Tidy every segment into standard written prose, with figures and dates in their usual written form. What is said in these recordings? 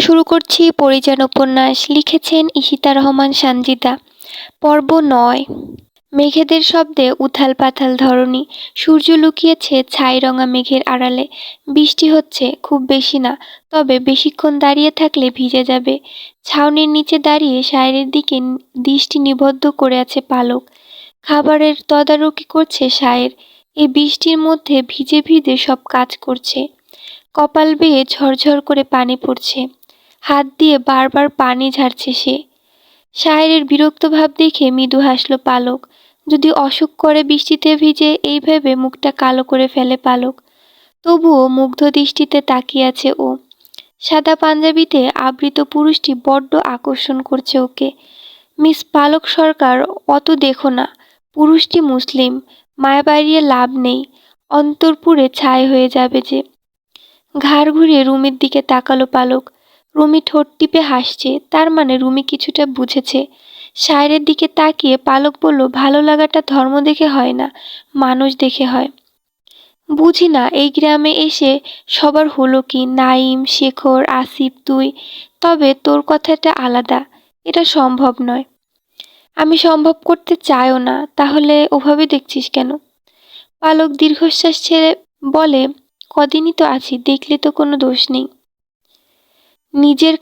শুরু করছি পরিযান উপন্যাস। লিখেছেন ঈশিতা রহমান সানজিদা। পর্ব ৯। মেঘেদের শব্দে উথাল পাথাল ধরণী। সূর্য লুকিয়েছে ছাইরঙা মেঘের আড়ালে। বৃষ্টি হচ্ছে, খুব বেশি না, তবে বেশিক্ষণ দাঁড়িয়ে থাকলে ভিজে যাবে। ছাউনির নিচে দাঁড়িয়ে সায়রের দিকে দৃষ্টি নিবদ্ধ করে আছে পালক। খাবারের তদারকি করছে সায়ের। এই বৃষ্টির মধ্যে ভিজে ভিজে সব কাজ করছে। কপাল বেয়ে ঝরঝর করে পানি পড়ছে। হাত দিয়ে বারবার পানি ঝাড়ছে সে। সাহেরের বিরক্ত ভাব দেখে মৃদু হাসল পালক। যদি অসুখ করে বৃষ্টিতে ভিজে, এই ভেবে মুখটা কালো করে ফেলে পালক। তবুও মুগ্ধ দৃষ্টিতে তাকিয়ে আছে ও। সাদা পাঞ্জাবিতে আবৃত পুরুষটি বড্ড আকর্ষণ করছে ওকে। মিস পালক সরকার, অত দেখো না, পুরুষটি মুসলিম, মায়া বাড়িয়ে লাভ নেই, অন্তরপুরে ছাই হয়ে যাবে যে। ঘাড় ঘুরিয়ে রুমির দিকে তাকালো পালক। রুমি ঠোঁট টিপে হাসছে, তার মানে রুমি কিছুটা বুঝেছে। সায়রের দিকে তাকিয়ে পালক বলল, ভালো লাগাটা ধর্ম দেখে হয় না, মানুষ দেখে হয়। বুঝি না এই গ্রামে এসে সবার হলো কি, নাইম, শেখর, আসিফ, তুই। তবে তোর কথাটা আলাদা, এটা সম্ভব নয়। আমি সম্ভব করতে চাইও না, তাহলে ওভাবে দেখছিস কেন? পালক দীর্ঘশ্বাস ছেড়ে বলে, কদিনই তো আছি, দেখলে তো কোনো দোষ নেই। নিজের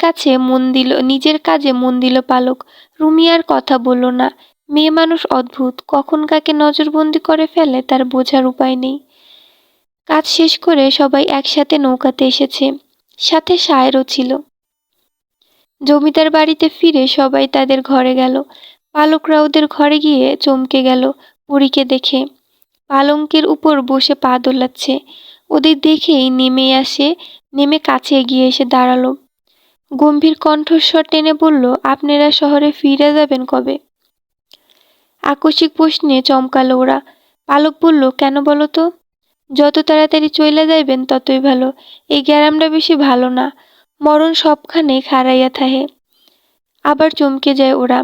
কাজে মন দিল পালক। রুমি আর কথা বলল না। মেয়ে মানুষ অদ্ভুত, কখন কাকে নজরবন্দি করে ফেলে তার বোঝার উপায় নেই। কাজ শেষ করে সবাই একসাথে নৌকাতে এসেছে। সাথে সায়েরও ছিল। জমিদার বাড়িতে ফিরে সবাই তাদের ঘরে গেল। পালকরা ওদের ঘরে গিয়ে চমকে গেল পরীকে দেখে। পালঙ্কের উপর বসে পা দোলাচ্ছে। ওদের দেখেই নেমে কাছে এগিয়ে এসে দাঁড়ালো। গম্ভীর কণ্ঠস্বর টেনে বলল, আপনারা শহরে ফিরে যাবেন কবে? আকস্মিক প্রশ্নে চমকালো ওরা। পালক বলল, কেন বলো তো? যত তাড়াতাড়ি চইলা যাইবেন ততই ভালো। এই গ্যারামটা বেশি ভালো না, মরণ সবখানে খাড়াইয়া থাহে। আবার চমকে যায় ওরা।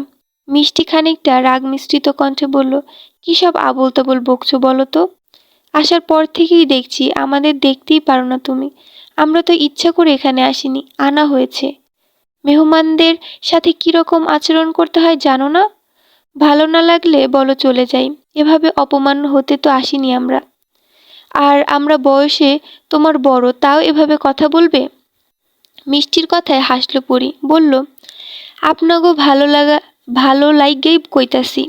মিষ্টি খানিকটা রাগ মিশ্রিত কণ্ঠে বলল, কি সব আবোল তাবোল বকছো বলো তো? আসার পর থেকেই দেখছি, আমাদের দেখতেই পারো না তুমি। আমরা তো ইচ্ছা করে এখানে আসিনি, আনা হয়েছে। মেহমানদের সাথে কিরকম আচরণ করতে হয় জানো না? ভালো না লাগলে বলো চলে যাই, এভাবে অপমান হতে তো আসিনি আমরা। আর আমরা বয়সে তোমার বড়, তাও এভাবে কথা বলবে? মিষ্টির কথায় হাসলো পরি, বলল, আপনাগো ভালো লাইগেই কইতাছি।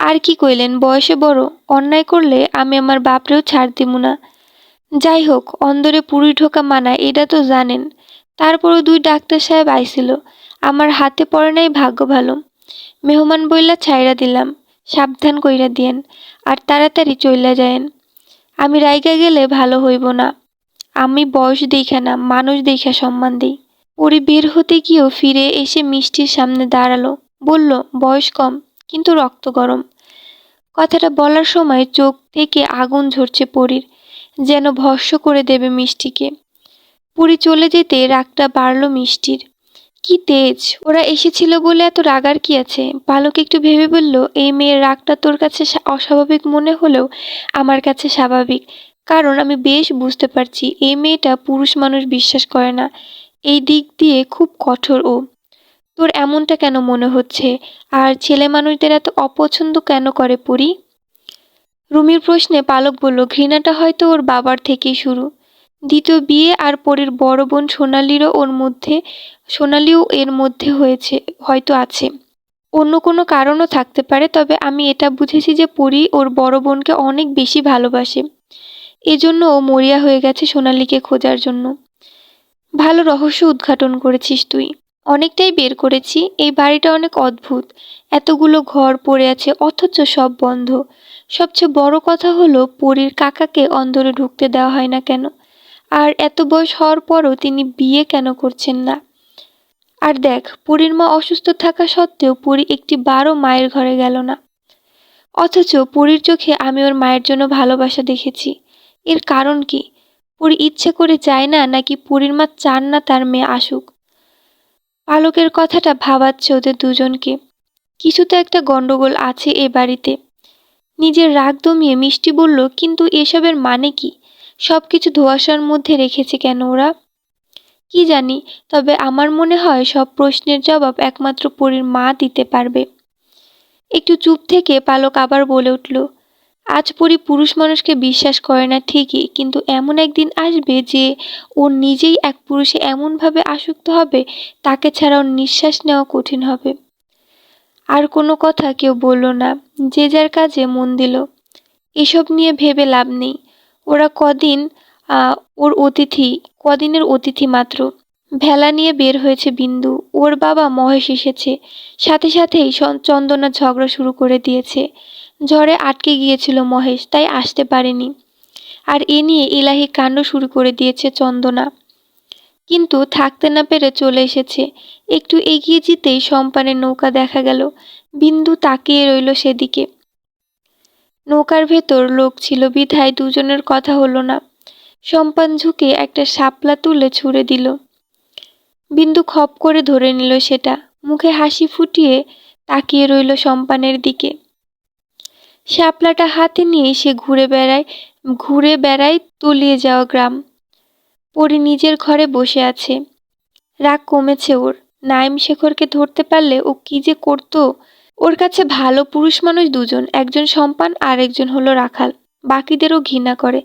আর কি কইলেন, বয়সে বড়? অন্যায় করলে আমি আমার বাপরেও ছাড় দিমু না। যাই হোক, অন্দরে পুরুষ ঢোকা মানা, এটা তো জানেন। তারপরও 2 ডাক্তার সাহেব আইছিল, আমার হাতে পড়ে নাই, ভাগ্য ভালো। মেহমান বইলা ছাইড়া দিলাম, সাবধান কইরা দিয়েন, আর তাড়াতাড়ি চইলা যায়েন। আমি রাইগা গেলে ভালো হইব না। আমি বয়স দেইখা না, মানুষ দেইখা সম্মান দিই। পরি বের হতে গিয়েও ফিরে এসে মিষ্টির সামনে দাঁড়ালো। বলল, বয়স কম, কিন্তু রক্ত গরম। কথাটা বলার সময় চোখ থেকে আগুন ঝরছে পরির, যেন ভস্ম করে দেবে মিষ্টিকে। পরি চলে যেতে রাগটা বাড়ল মিষ্টির। কি তেজ! ওরা এসেছিল বলে এত রাগার কি আছে? পালক একটু ভেবে বলল, এই মেয়ের রাগটা তোর কাছে অস্বাভাবিক মনে হলেও আমার কাছে স্বাভাবিক। কারণ আমি বেশ বুঝতে পারছি এই মেয়েটা পুরুষ মানুষ বিশ্বাস করে না। এই দিক দিয়ে খুব কঠোর ও। তোর এমনটা কেন মনে হচ্ছে? আর ছেলে মানুষদের এত অপছন্দ কেন করে পরি? রুমির প্রশ্নে পালক বলল, ঘৃণাটা হয়তো ওর বাবার থেকেই শুরু। দ্বিতীয় বিয়ে আর পরীর বড় বোন সোনালিও এর মধ্যে হয়তো আছে। অন্য কোনো কারণও থাকতে পারে, তবে আমি এটা বুঝেছি যে পরী ওর বড় বোনকে অনেক বেশি ভালোবাসে। এজন্য ও মরিয়া হয়ে গেছে সোনালিকে খোঁজার জন্য। ভালো রহস্য উদ্ঘাটন করেছিস তুই। অনেকটাই বের করেছি। এই বাড়িটা অনেক অদ্ভুত। এতগুলো ঘর পড়ে আছে, অথচ সব বন্ধ। সবচেয়ে বড় কথা হলো, পরীর কাকাকে অন্দরে ঢুকতে দেওয়া হয় না কেন? আর এত বয়স হওয়ার পরও তিনি বিয়ে কেন করছেন না? আর দেখ, পরীর মা অসুস্থ থাকা সত্ত্বেও পরী একটি বারও মায়ের ঘরে গেল না। অথচ পরীর চোখে আমি ওর মায়ের জন্য ভালোবাসা দেখেছি। এর কারণ কি? পরী ইচ্ছে করে যায় না, নাকি পরীর মা চান না তার মেয়ে আসুক? পালকের কথাটা ভাবাচ্ছে ওদের দুজনকে। কিছু তো একটা গন্ডগোল আছে এ বাড়িতে। নিজের রাগ দমিয়ে মিষ্টি বলল, কিন্তু এসবের মানে কি? সবকিছু ধোঁয়াশার মধ্যে রেখেছে কেন ওরা? কি জানি, তবে আমার মনে হয় সব প্রশ্নের জবাব একমাত্র পরীর মা দিতে পারবে। একটু চুপ থেকে পালক আবার বলে উঠল, আজ পরী পুরুষ মানুষকে বিশ্বাস করে না ঠিকই, কিন্তু এমন একদিন আসবে যে ও নিজেই এক পুরুষে এমনভাবে আসক্ত হবে তাকে ছাড়া ওর নিঃশ্বাস নেওয়া কঠিন হবে। আর কোনো কথা কেউ বলল না, যে যার কাজে মন দিল। এসব নিয়ে ভেবে লাভ নেই। ওরা ওর অতিথি, কদিনের অতিথি মাত্র। ভেলা নিয়ে বের হয়েছে বিন্দু, ওর বাবা মহেশ এসেছে, সাথে সাথেই চন্দনা ঝগড়া শুরু করে দিয়েছে। ঝড়ে আটকে গিয়েছিল মহেশ, তাই আসতে পারেনি। আর এ নিয়ে ইলাহি কাণ্ড শুরু করে দিয়েছে চন্দনা, কিন্তু থাকতে না পেরে চলে এসেছে। একটু এগিয়ে যেতেই সম্পানের নৌকা দেখা গেল। বিন্দু তাকিয়ে রইল সেদিকে। নৌকার ভেতর লোক ছিল বিধায় দুজনের কথা হলো না। সম্পান ঝুঁকে একটা শাপলা তুলে ছুঁড়ে দিল। বিন্দু খপ করে ধরে নিল সেটা, মুখে হাসি ফুটিয়ে তাকিয়ে রইল সম্পানের দিকে। শাপলাটা হাতে নিয়ে সে ঘুরে বেড়ায় তলিয়ে যাওয়া গ্রাম। পরি নিজের ঘরে বসে আছে। রাগ কমেছে ওর। নাইম শেখরকে ধরতে পারলে ও কি যে করতো। ওর কাছে ভালো পুরুষ মানুষ দুজন, একজন সম্পান আর একজন হলো রাখাল। বাকিদেরও ঘৃণা করে।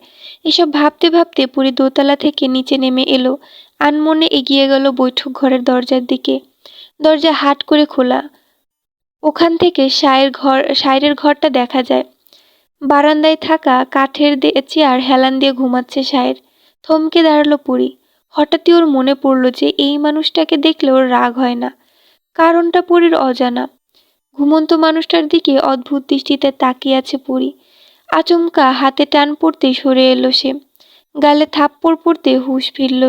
এসব ভাবতে ভাবতে পুরী দোতলা থেকে নিচে নেমে এলো। আনমনে এগিয়ে গেল বৈঠক ঘরের দরজার দিকে। দরজা হাট করে খোলা। ওখান থেকে সাইরের ঘরটা দেখা যায়। বারান্দায় থাকা কাঠের চেয়ার হেলান দিয়ে ঘুমাচ্ছে সাইর। থমকে দাঁড়ালো পুরী। হঠাৎই ওর মনে পড়ল যে এই মানুষটাকে দেখলে ওর রাগ হয় না। কারণটা পুরীর অজানা। ঘুমন্ত মানুষটার দিকে অদ্ভুত দৃষ্টিতে তাকিয়ে আছে পুরী। আচমকা হাতে টান পড়তেই সরে এলো সে। গালে থাপ্পড় পড়তে হুঁশ ফিরল।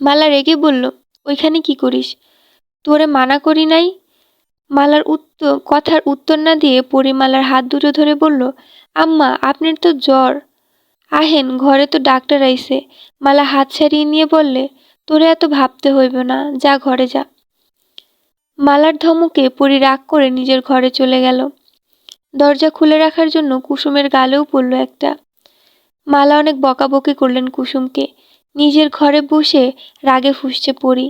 মালা রেগে বলল, ওইখানে কি করিস? তোরে মানা করি নাই? কথার উত্তর না দিয়ে পরিমালার হাত দুটো ধরে বলল, আম্মা আপনার তো জ্বর, আহেন ঘরে তো ডাক্তার আইছে। মালা হাত ছাড়িয়ে নিয়ে বললে, তোরে এত ভাবতে হইব না, যা ঘরে যা। মালার ধমকে পরি রাগ করে নিজের ঘরে চলে গেল। দরজা খুলে রাখার জন্য কুসুমের গালেও পড়ল একটা। মালা অনেক বকাবকি করলেন কুসুমকে। নিজের ঘরে বসে রাগে ফুঁসছে পরি।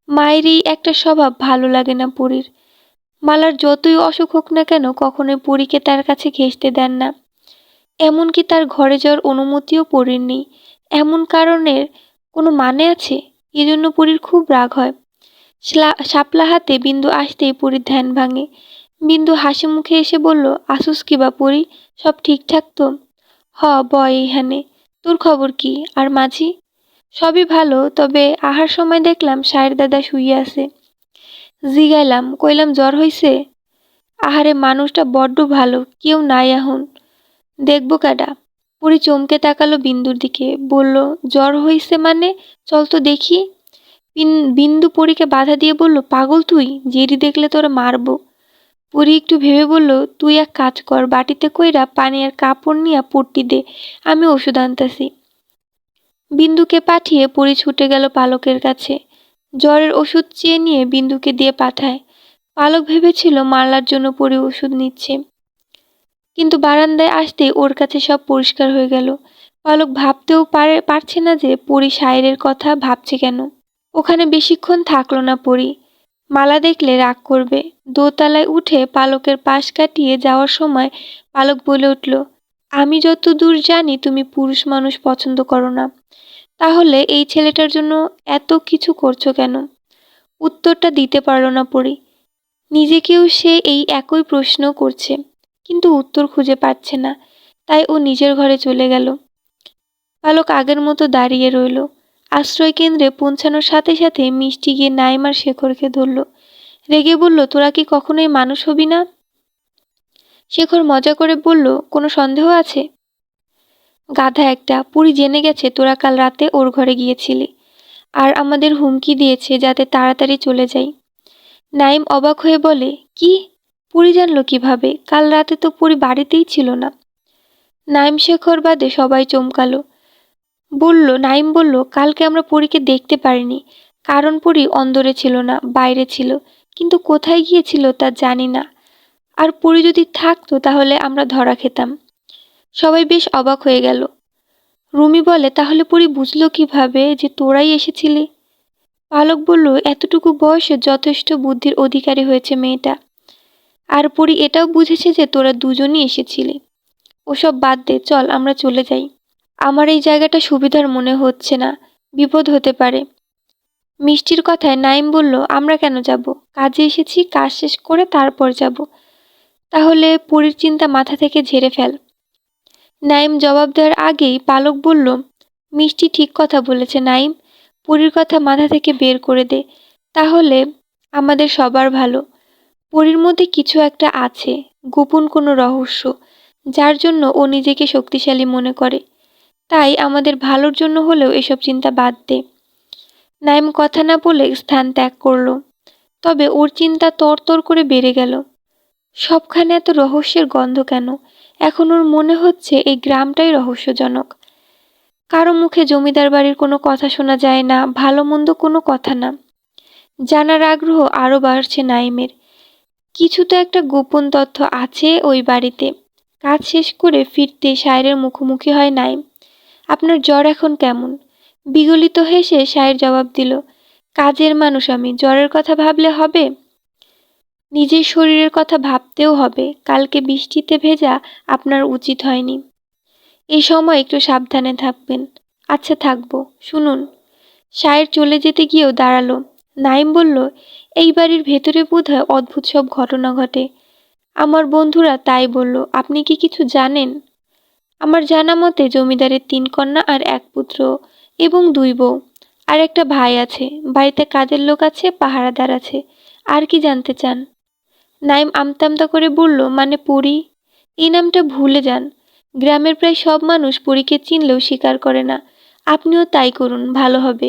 মায়েরই একটা স্বভাব ভালো লাগে না পরির। মালার যতই অসুখ হোক না কেন কখনোই পরীকে তার কাছে ঘেঁষতে দেন না। এমনকি তার ঘরে যাওয়ার অনুমতিও পরীর নেই। এমন কারণের কোনো মানে আছে? এজন্য পরীর খুব রাগ হয়। শাপলা হাতে বিন্দু আসতেই পরীর ধ্যান ভাঙে। বিন্দু হাসি মুখে এসে বলল, আসুস কি বা পরী, সব ঠিকঠাক তো? হ বয় এইখানে। তোর খবর কি? আর মাঝি? সবই ভালো, তবে আহার সময় দেখলাম সায়ের দাদা শুইয়া আছে। জিগাইলাম, কইলাম জ্বর হইছে? আহারে মানুষটা বড্ড ভালো, কেউ নাই এখন। দেখবো কেডা? পুরি চমকে তাকালো বিন্দুর দিকে, বলল, জ্বর হইছে মানে? চল তো দেখি। বিন্দু পরীকে বাধা দিয়ে বলল, পাগল তুই, জেরি দেখলে তোরা মারবো। পরি একটু ভেবে বলল, তুই এক কাজ কর, বাটিতে কইরা পানি আর কাপড় নিয়ে পট্টি দে, আমি ওষুধ আনতাছি। বিন্দুকে পাঠিয়ে পরি ছুটে গেল পালকের কাছে। জ্বরের ওষুধ চেয়ে নিয়ে বিন্দুকে দিয়ে পাঠায়। পালক ভেবেছিল মারলার জন্য পরি ওষুধ নিচ্ছে, কিন্তু বারান্দায় আসতেই ওর কাছে সব পরিষ্কার হয়ে গেল। পালক ভাবতেও পারছে না যে পরি সায়েরের কথা ভাবছে কেন। ওখানে বেশিক্ষণ থাকলো না পরি। মালা দেখলে রাগ করবে। দোতলায় উঠে পালকের পাশ কাটিয়ে যাওয়ার সময় পালক বলে উঠল, আমি যতদূর জানি তুমি পুরুষ মানুষ পছন্দ করো না, তাহলে এই ছেলেটার জন্য এত কিছু করছো কেন? উত্তরটা দিতে পারল না পরি। নিজেকেও সে এই একই প্রশ্ন করছে, কিন্তু উত্তর খুঁজে পাচ্ছে না। তাই ও নিজের ঘরে চলে গেল। পালক আগের মতো দাঁড়িয়ে রইল। আশ্রয় কেন্দ্রে পৌঁছানোর সাথে সাথে মিষ্টি গিয়ে নাইম আর শেখরকে ধরল। রেগে বলল, তোরা কি কখনোই মানুষ হবি না? শেখর মজা করে বলল, কোনো সন্দেহ আছে? গাধা একটা, পুরি জেনে গেছে তোরা কাল রাতে ওর ঘরে গিয়েছিলি, আর আমাদের হুমকি দিয়েছে যাতে তাড়াতাড়ি চলে যাই। নাইম অবাক হয়ে বলে, কি? পুরি জানলো কিভাবে? কাল রাতে তো পুরি বাড়িতেই ছিল না। নাইম শেখর বাদে সবাই চমকালো। নাইম বলল, কালকে আমরা পুরীকে দেখতে পারিনি, কারণ পুরী অন্দরে ছিল না, বাইরে ছিল, কিন্তু কোথায় গিয়েছিল তা জানি না। আর পুরী যদি থাকতো তাহলে আমরা ধরা খেতাম। সবাই বেশ অবাক হয়ে গেল। রুমি বলে, তাহলে পুরী বুঝলো কিভাবে যে তোরাই এসেছিলি? পালক বলল, এতটুকু বয়সে যথেষ্ট বুদ্ধির অধিকারী হয়েছে মেয়েটা। আর পরি এটাও বুঝেছে যে তোরা দুজনই এসেছিলি। ওসব বাদ দে, চল আমরা চলে যাই। আমার এই জায়গাটা সুবিধার মনে হচ্ছে না, বিপদ হতে পারে। মিষ্টির কথায় নাইম বলল, আমরা কেন যাব? কাজে এসেছি, কাজ শেষ করে তারপর যাব। তাহলে পরির চিন্তা মাথা থেকে ঝেড়ে ফেল। নাইম জবাব দেওয়ার আগেই পালক বলল, মিষ্টি ঠিক কথা বলেছে নাইম, পরির কথা মাথা থেকে বের করে দে, তাহলে আমাদের সবার ভালো। পরির মধ্যে কিছু একটা আছে, গোপন কোনো রহস্য, যার জন্য ও নিজেকে শক্তিশালী মনে করে। তাই আমাদের ভালোর জন্য হলেও এসব চিন্তা বাদ দে। নাইম কথা না বলে স্থান ত্যাগ করল। তবে ওর চিন্তা তরতর করে বেড়ে গেল। সবখানে এত রহস্যের গন্ধ কেন? এখন ওর মনে হচ্ছে এই গ্রামটাই রহস্যজনক। কারো মুখে জমিদার বাড়ির কোনো কথা শোনা যায় না, ভালো মন্দ কোনো কথা না। জানার আগ্রহ আরও বাড়ছে নাইমের। কিছু তো একটা গোপন তথ্য আছে ওই বাড়িতে। কাজ শেষ করে ফিরতে সায়রের মুখোমুখি হয় নাইম। আপনার জ্বর এখন কেমন? বিগলিত হেসে সায়ের জবাব দিল, কাজের মানুষ আমি, জ্বরের কথা ভাবলে হবে? নিজের শরীরের কথা ভাবতেও হবে। কালকে বৃষ্টিতে ভেজা আপনার উচিত হয়নি। এই সময় একটু সাবধানে থাকবেন। আচ্ছা থাকবো। শুনুন। সায়ের চলে যেতে গিয়েও দাঁড়ালো। নাইম বলল, এই বাড়ির ভেতরে বোধহয় অদ্ভুত সব ঘটনা ঘটে। আমার বন্ধুরা তাই বলল। আপনি কি কিছু জানেন? আমার জানা মতে জমিদারের 3 কন্যা আর 1 পুত্র এবং 2 বউ, আর একটা ভাই আছে। বাড়িতে কাজের লোক আছে, পাহারাদার আছে। আর কি জানতে চান? নাইম আমতা আমতা করে বলল, মানে পরী? এই নামটা ভুলে যান। গ্রামের প্রায় সব মানুষ পরীকে চিনলেও স্বীকার করে না। আপনিও তাই করুন, ভালো হবে।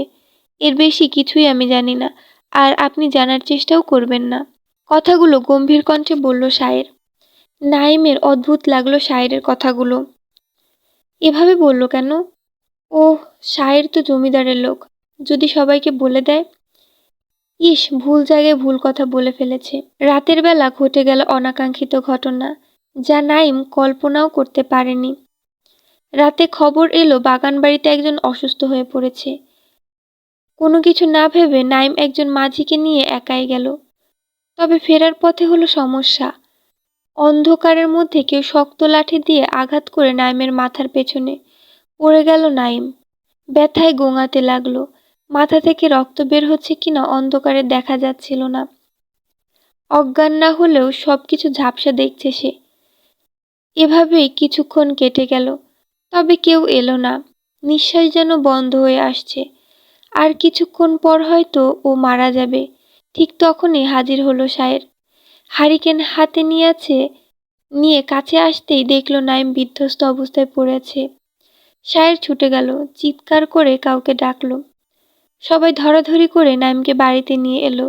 এর বেশি কিছুই আমি জানি না, আর আপনি জানার চেষ্টাও করবেন না। কথাগুলো গম্ভীর কণ্ঠে বলল সায়ের। নাইমের অদ্ভুত লাগলো সায়েরের কথাগুলো। এভাবে বলল কেন? ওহ, সায়ের তো জমিদারের লোক। যদি সবাইকে বলে দেয়? ইস, ভুল জায়গায় ভুল কথা বলে ফেলেছে। রাতের বেলা ঘটে গেল অনাকাঙ্ক্ষিত ঘটনা, যা নাইম কল্পনাও করতে পারেনি। রাতে খবর এলো বাগান বাড়িতে একজন অসুস্থ হয়ে পড়েছে। কোনো কিছু না ভেবে নাইম একজন মাঝিকে নিয়ে একাই গেল। তবে ফেরার পথে হলো সমস্যা। অন্ধকারের মধ্যে কেউ শক্ত লাঠি দিয়ে আঘাত করে নাইমের মাথার পেছনে। পড়ে গেল নাইম। ব্যথায় গোঙাতে লাগলো। মাথা থেকে রক্ত বের হচ্ছে কিনা অন্ধকারে দেখা যাচ্ছিল না। অজ্ঞান না হলেও সবকিছু ঝাপসা দেখছে সে। এভাবেই কিছুক্ষণ কেটে গেল। তবে কেউ এলো না। নিঃশ্বাস যেন বন্ধ হয়ে আসছে। আর কিছুক্ষণ পর হয়তো ও মারা যাবে। ঠিক তখনই হাজির হলো সায়ের। হারিকেন হাতে নিয়ে কাছে আসতেই দেখল নাইম বিধ্বস্ত অবস্থায় পড়ে আছে। সায়ের ছুটে গেল, চিৎকার করে কাউকে ডাকলো। সবাই ধরাধরি করে নাইমকে বাড়িতে নিয়ে এলো।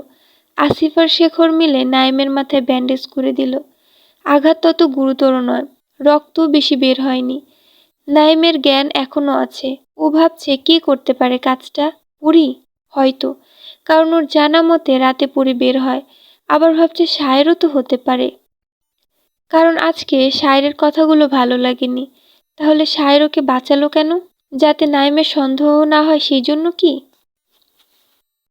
আসিফ আর শেখর মিলে নাইমের মাথায় ব্যান্ডেজ করে দিল। আঘাত তত গুরুতর নয়, রক্তও বেশি বের হয়নি। নাইমের জ্ঞান এখনো আছে। ও ভাবছে কে করতে পারে কাজটা? পরী? হয়তো, কারণ ওর জানা মতে রাতে পরী বের হয়। আবার ভাবছে সায়েরও তো হতে পারে, কারণ আজকে সায়েরের কথাগুলো ভালো লাগেনি। তাহলে সায়ের ওকে বাঁচালো কেন? যাতে নাইমের সন্দেহ না হয়, সেই জন্য কি?